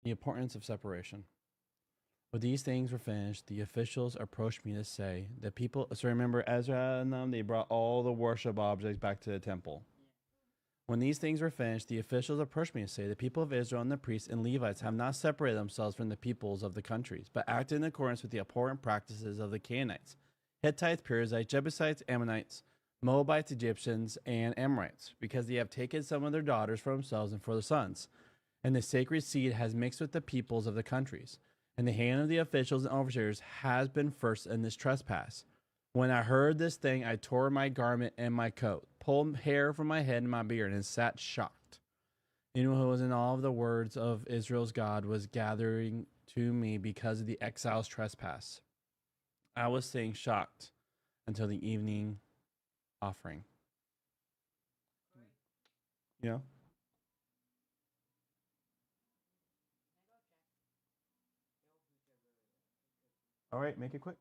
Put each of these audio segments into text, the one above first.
The importance of separation. When these things were finished, the officials approached me to say, the people. So remember, Ezra and them, they brought all the worship objects back to the temple. When these things were finished, the officials approached me to say, the people of Israel and the priests and Levites have not separated themselves from the peoples of the countries, but acted in accordance with the abhorrent practices of the Canaanites, Hittites, Perizzites, Jebusites, Ammonites, Moabites, Egyptians, and Amorites, because they have taken some of their daughters for themselves and for their sons. And the sacred seed has mixed with the peoples of the countries. And the hand of the officials and overseers has been first in this trespass. When I heard this thing, I tore my garment and my coat, pulled hair from my head and my beard, and sat shocked. Anyone who was in awe of the words of Israel's God was gathering to me because of the exile's trespass. I was staying shocked until the evening offering. Yeah. All right, make it quick.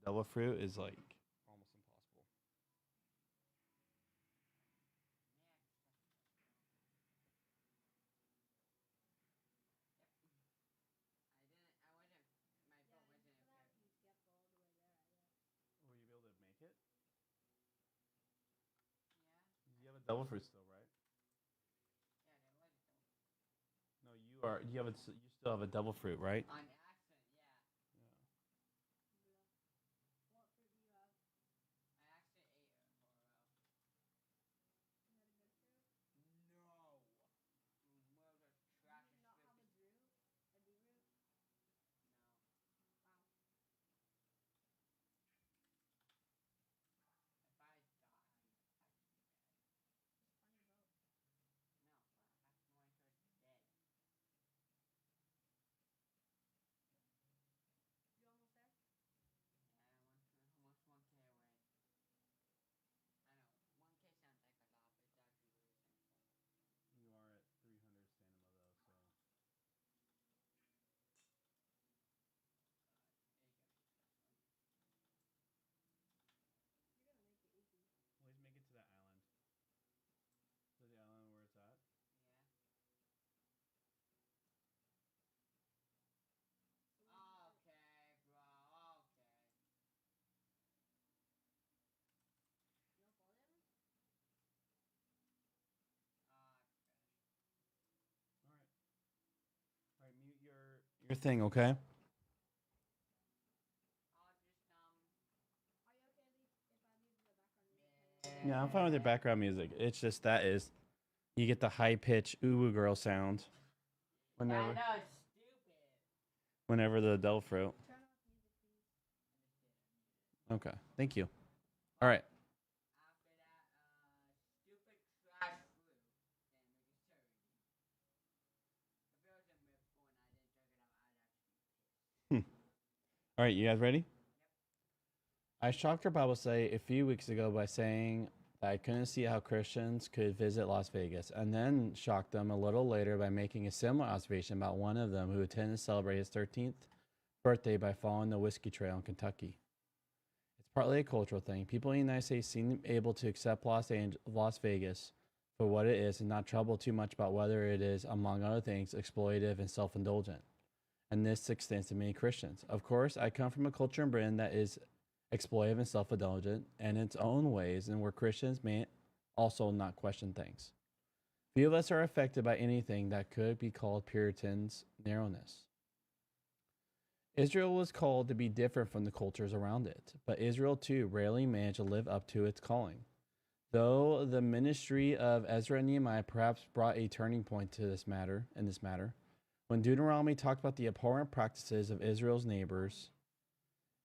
Double fruit is like almost impossible. Will you be able to make it? You have a double fruit still, right? No, you are. You have. You still have a double fruit, right? You are at 300 stamina though, so always make it to that island. To the island where it's at. All right. All right. Mute your thing, okay? Yeah, I'm fine with the background music. It's just that is you get the high pitch ooh girl sound whenever whenever the devil fruit. Okay. Thank you. All right. Hmm. All right. You guys ready? I shocked our Bible study a few weeks ago by saying that I couldn't see how Christians could visit Las Vegas, and then shocked them a little later by making a similar observation about one of them who intended to celebrate his 13th birthday by following the whiskey trail in Kentucky. It's partly a cultural thing. People in the United States seem able to accept Las Vegas for what it is and not trouble too much about whether it is, among other things, exploitative and self indulgent. And this extends to many Christians. Of course, I come from a culture in Britain that is exploitive and self indulgent in its own ways, and where Christians may also not question things. Few of us are affected by anything that could be called Puritan's narrowness. Israel was called to be different from the cultures around it, but Israel too rarely managed to live up to its calling. Though the ministry of Ezra and Nehemiah perhaps brought a turning point to this matter, when Deuteronomy talked about the abhorrent practices of Israel's neighbors,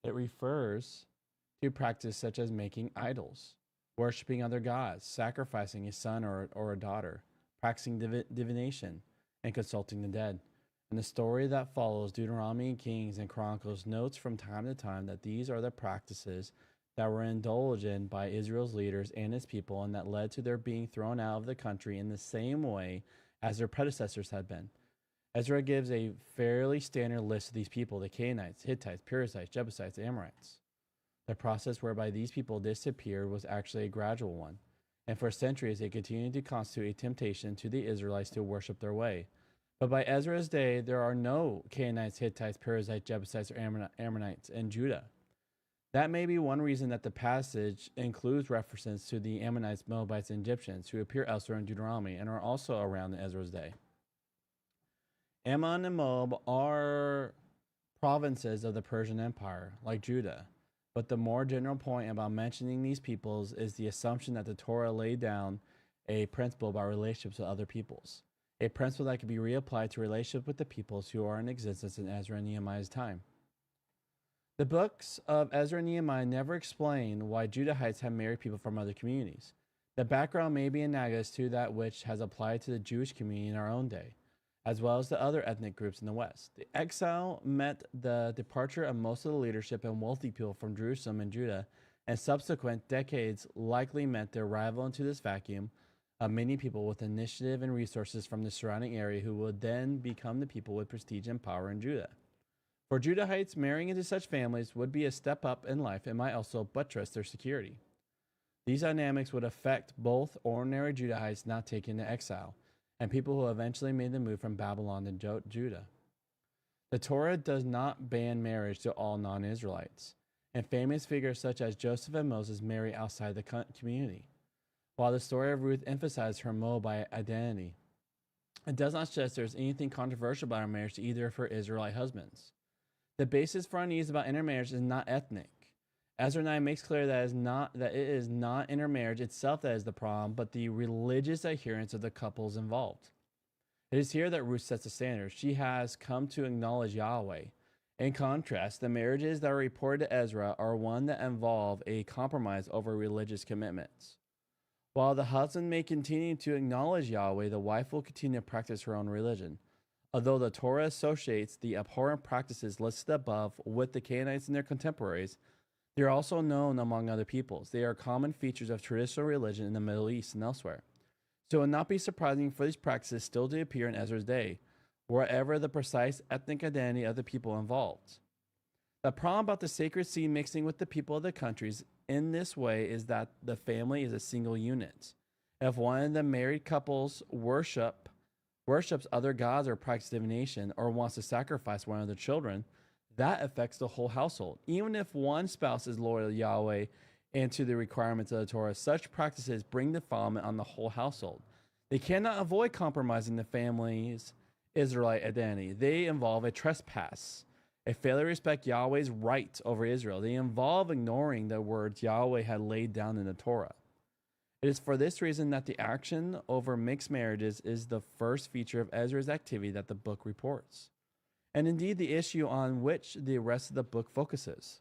it refers to practices such as making idols, worshiping other gods, sacrificing a son or a daughter, practicing divination, and consulting the dead. And the story that follows, Deuteronomy, Kings, and Chronicles, notes from time to time that these are the practices that were indulged in by Israel's leaders and its people, and that led to their being thrown out of the country in the same way as their predecessors had been. Ezra gives a fairly standard list of these people: the Canaanites, Hittites, Perizzites, Jebusites, Amorites. The process whereby these people disappeared was actually a gradual one, and for centuries they continued to constitute a temptation to the Israelites to worship their way. But by Ezra's day, there are no Canaanites, Hittites, Perizzites, Jebusites, or Ammonites in Judah. That may be one reason that the passage includes references to the Ammonites, Moabites, and Egyptians, who appear elsewhere in Deuteronomy and are also around in Ezra's day. Ammon and Moab are provinces of the Persian Empire, like Judah. But the more general point about mentioning these peoples is the assumption that the Torah laid down a principle about relationships with other peoples, a principle that can be reapplied to relationships with the peoples who are in existence in Ezra and Nehemiah's time. The books of Ezra and Nehemiah never explain why Judahites have married people from other communities. The background may be analogous to that which has applied to the Jewish community in our own day, as well as the other ethnic groups in the West. The exile meant the departure of most of the leadership and wealthy people from Jerusalem and Judah, and subsequent decades likely meant the arrival into this vacuum of many people with initiative and resources from the surrounding area who would then become the people with prestige and power in Judah. For Judahites, marrying into such families would be a step up in life and might also buttress their security. These dynamics would affect both ordinary Judahites not taken into exile and people who eventually made the move from Babylon to Judah. The Torah does not ban marriage to all non-Israelites, and famous figures such as Joseph and Moses marry outside the community, while the story of Ruth emphasizes her Moabite identity. It does not suggest there is anything controversial about her marriage to either of her Israelite husbands. The basis for unease about intermarriage is not ethnic. Ezra 9 makes clear that it is not intermarriage itself that is the problem, but the religious adherence of the couples involved. It is here that Ruth sets the standard. She has come to acknowledge Yahweh. In contrast, the marriages that are reported to Ezra are one that involve a compromise over religious commitments. While the husband may continue to acknowledge Yahweh, the wife will continue to practice her own religion. Although the Torah associates the abhorrent practices listed above with the Canaanites and their contemporaries, they are also known among other peoples. They are common features of traditional religion in the Middle East and elsewhere. So it would not be surprising for these practices still to appear in Ezra's day, wherever the precise ethnic identity of the people involved. The problem about the sacred seed mixing with the people of the countries in this way is that the family is a single unit. If one of the married couples worships other gods or practices divination or wants to sacrifice one of their children, that affects the whole household. Even if one spouse is loyal to Yahweh and to the requirements of the Torah, such practices bring defilement on the whole household. They cannot avoid compromising the family's Israelite identity. They involve a trespass, a failure to respect Yahweh's right over Israel. They involve ignoring the words Yahweh had laid down in the Torah. It is for this reason that the action over mixed marriages is the first feature of Ezra's activity that the book reports, and indeed the issue on which the rest of the book focuses.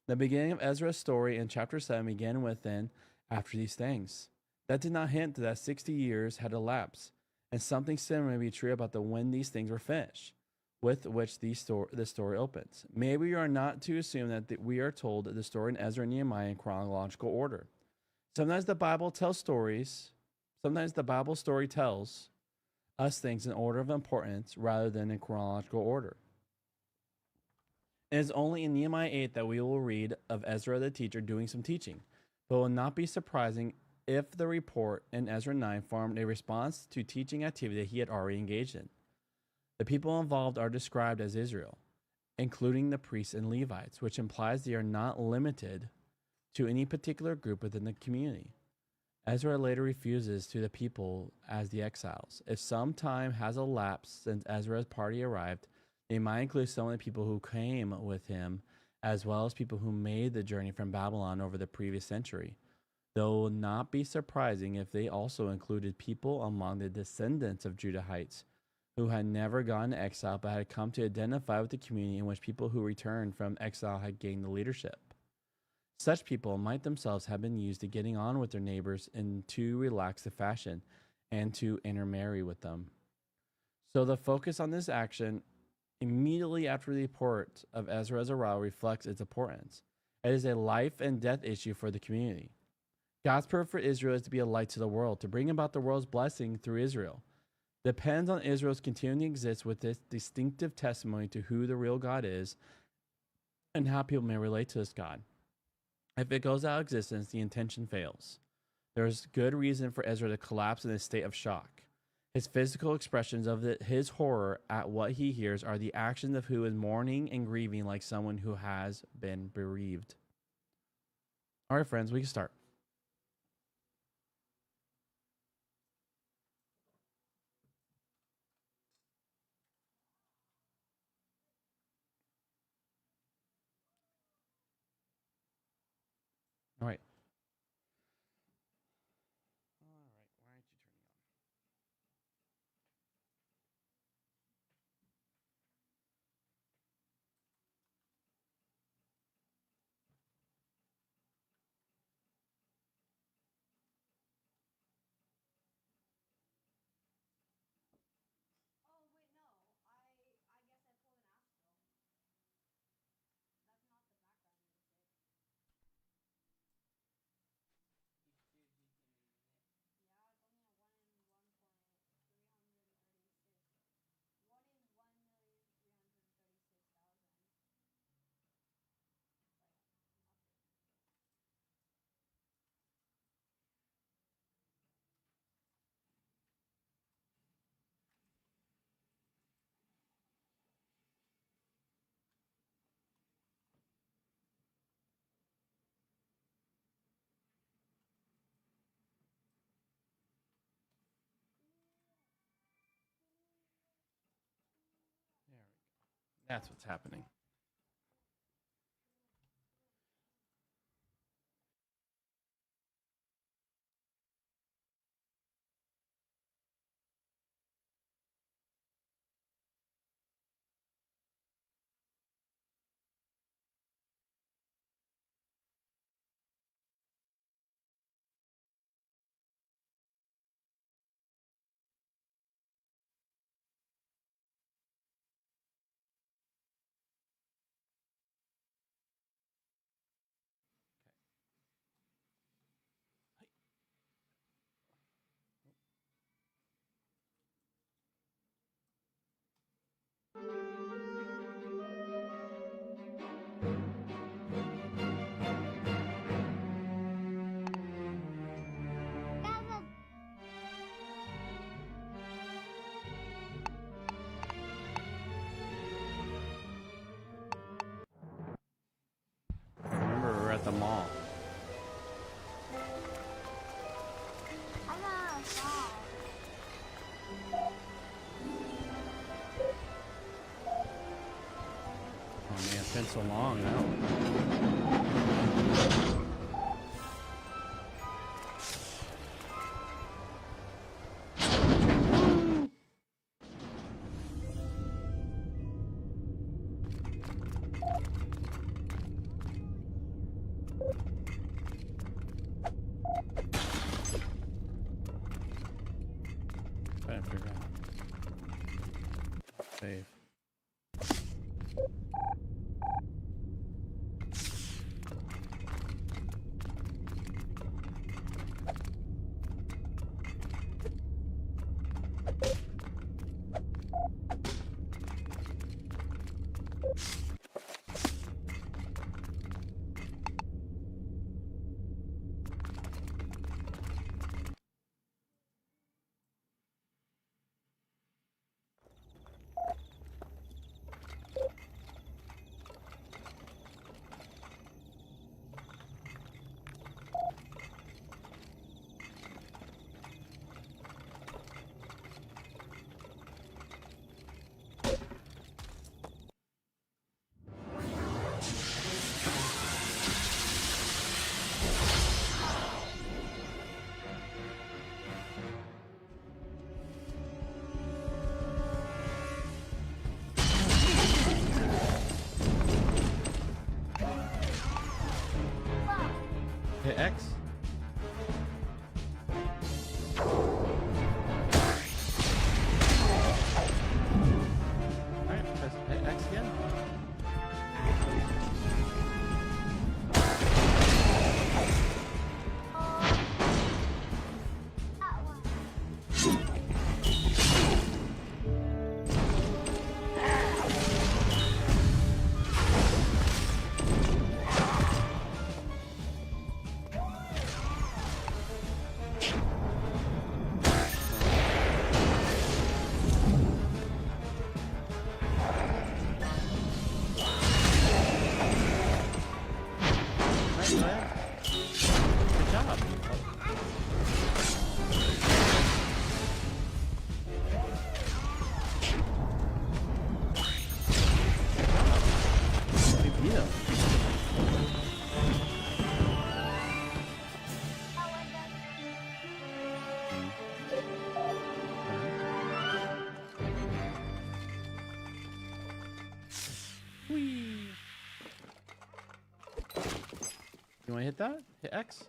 The beginning of Ezra's story in chapter 7 began with "and after these things." That did not hint that 60 years had elapsed, and something similar may be true about the when these things were finished, with which the story opens. Maybe we are not to assume that we are told the story in Ezra and Nehemiah in chronological order. Sometimes the Bible tells stories. Sometimes the Bible story tells us things in order of importance rather than in chronological order. It is only in Nehemiah 8 that we will read of Ezra the teacher doing some teaching, but it will not be surprising if the report in Ezra 9 formed a response to teaching activity that he had already engaged in. The people involved are described as Israel, including the priests and Levites, which implies they are not limited to any particular group within the community. Ezra later refuses to the people as the exiles. If some time has elapsed since Ezra's party arrived, they might include some of the people who came with him, as well as people who made the journey from Babylon over the previous century. Though it would not be surprising if they also included people among the descendants of Judahites who had never gone to exile but had come to identify with the community in which people who returned from exile had gained the leadership. Such people might themselves have been used to getting on with their neighbors in too relaxed a fashion and to intermarry with them. So the focus on this action immediately after the report of Ezra's arrival reflects its importance. It is a life and death issue for the community. God's purpose for Israel is to be a light to the world, to bring about the world's blessing through Israel. Depends on Israel's continuing to exist with this distinctive testimony to who the real God is and how people may relate to this God. If it goes out of existence, the intention fails. There is good reason for Ezra to collapse in a state of shock. His physical expressions of his horror at what he hears are the actions of who is mourning and grieving like someone who has been bereaved. All right, friends, we can start. All right. Why aren't you turning on? There we go. That's what's happening. Remember, we're at the mall. Oh man, it's been so long now. Trying to figure out. Save. You want to hit that? Hit X?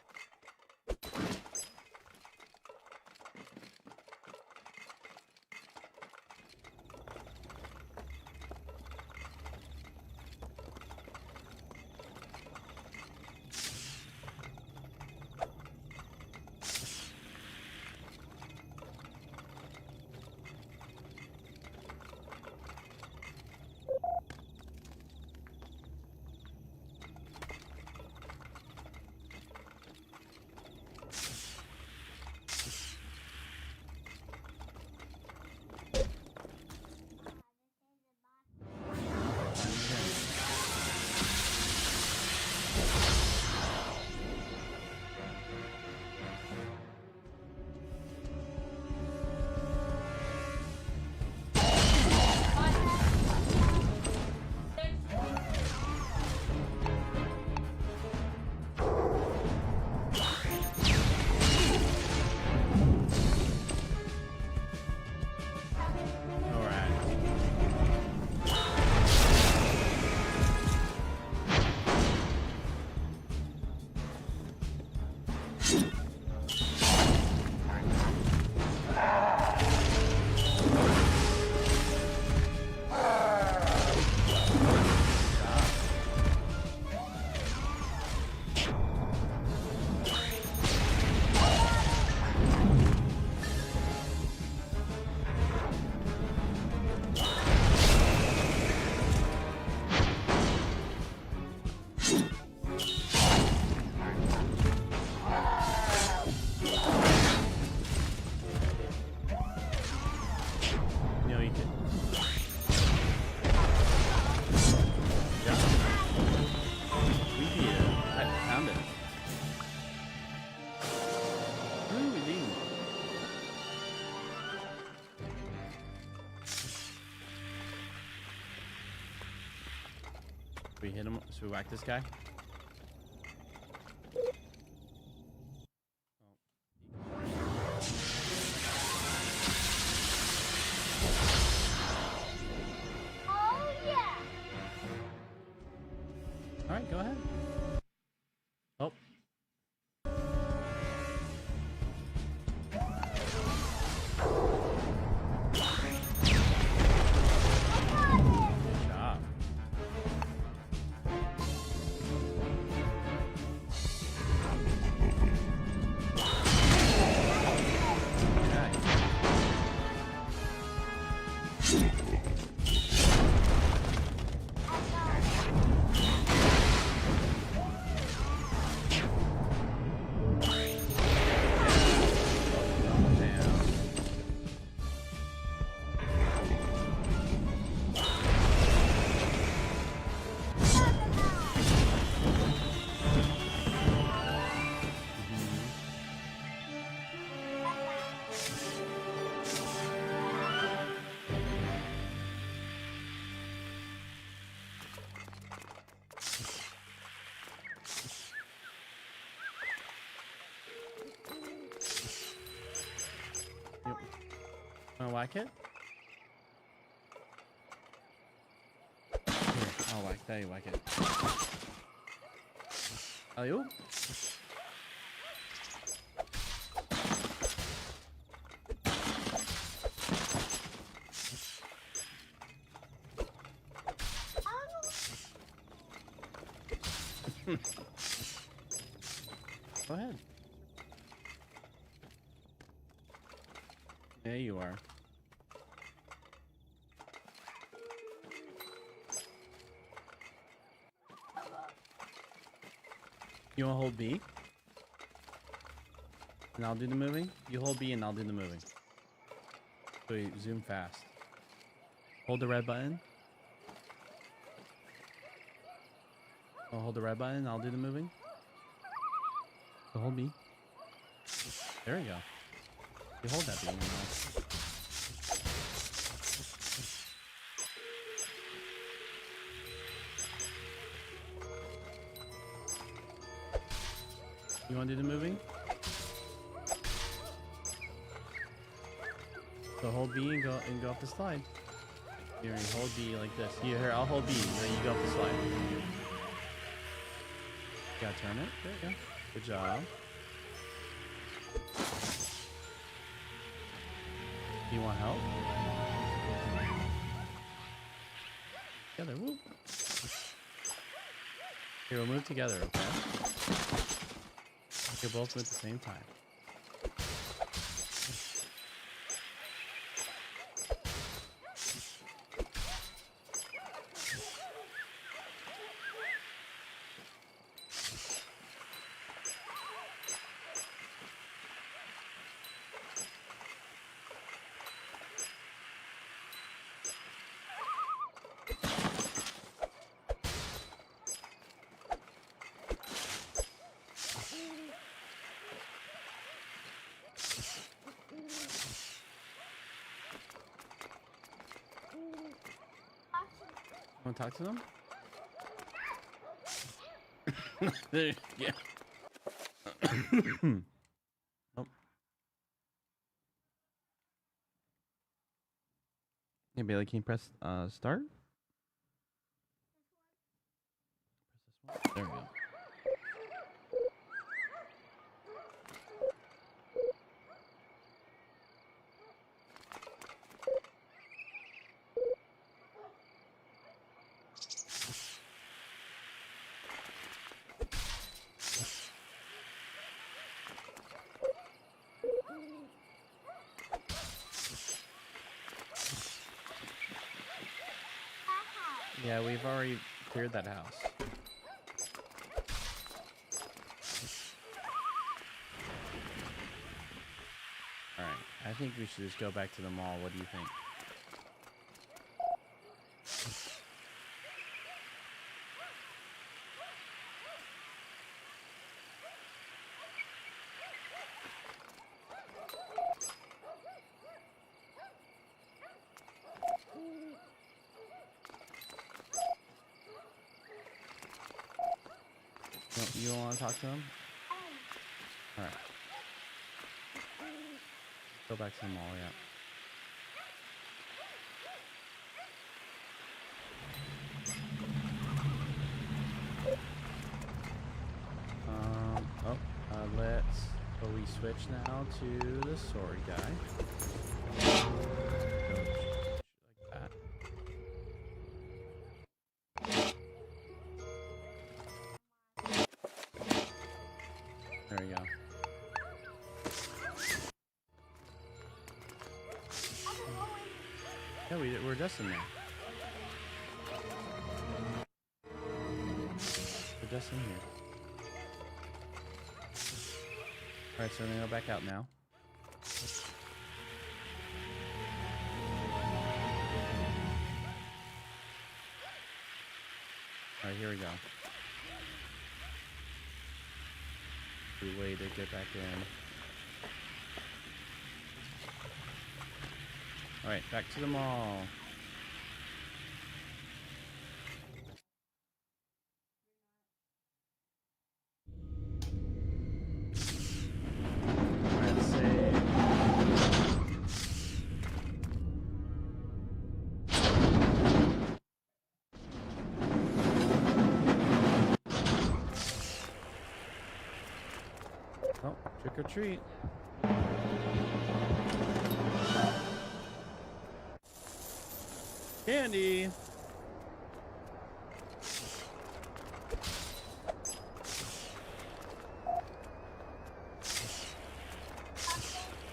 We hit him. So we whack this guy. Oh yeah. All right, go ahead. Oh. Good job. Wanna whack it? Here, I'll whack that, you whack it. Oh, you? Go ahead. There you are. You want to hold B? And I'll do the moving? You hold B and I'll do the moving. So you zoom fast. Hold the red button. I'll hold the red button and I'll do the moving. So hold B. There we go. You hold that B. You want to do the moving? So hold B and go off the slide. Here, you hold B like this. Here, I'll hold B. Then you go off the slide. Gotta turn it. There you go. Good job. You want help? Together. Woo. Here, we'll move together, okay? You'll both move at the same time. Want to talk to them? Yeah. Oh. Hey, Bailey, can you press start? Press this one. There we go. Yeah, we've already cleared that house. Alright, I think we should just go back to the mall. What do you think? You don't want to talk to them? Alright. Go back to the mall, yeah. So we switch now to the sword guy. Like that. There we go. Yeah, we're just in there. We're just in here. Alright, so we're gonna go back out now. Alright, here we go. Good way to get back in. Alright, back to the mall. Alright, save. Oh, trick or treat. Candy!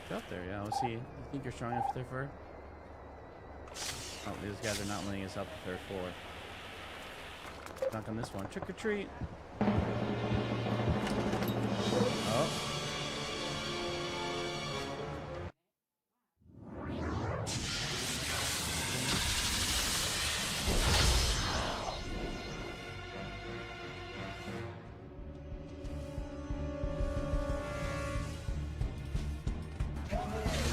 Get up there, yeah, let's see. You think you're strong enough there for her? Oh, these guys are not letting us up the third floor. Knock on this one. Trick or treat! Oh.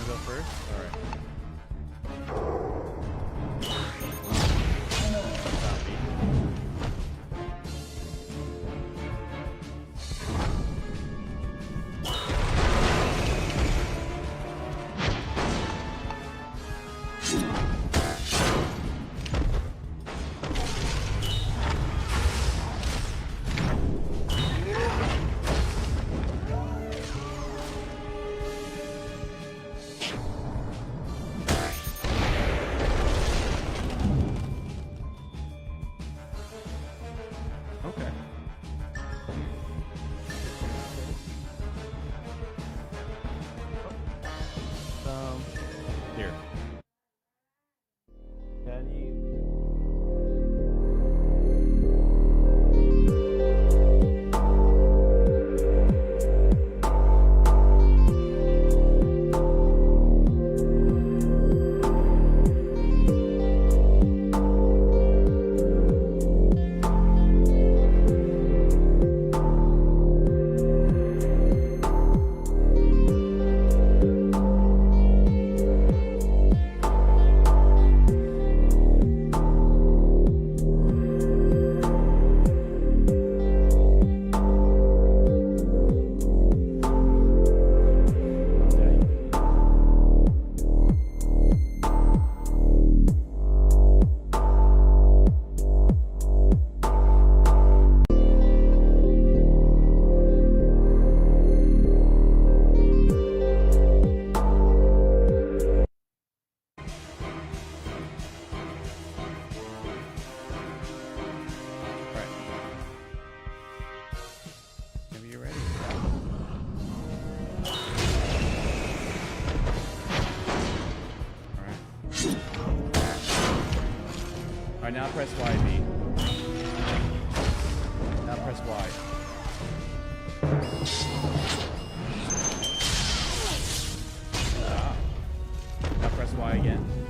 Go first? Alright. Copy. Alright, now press Y, B. Now press Y. Ah. Now press Y again.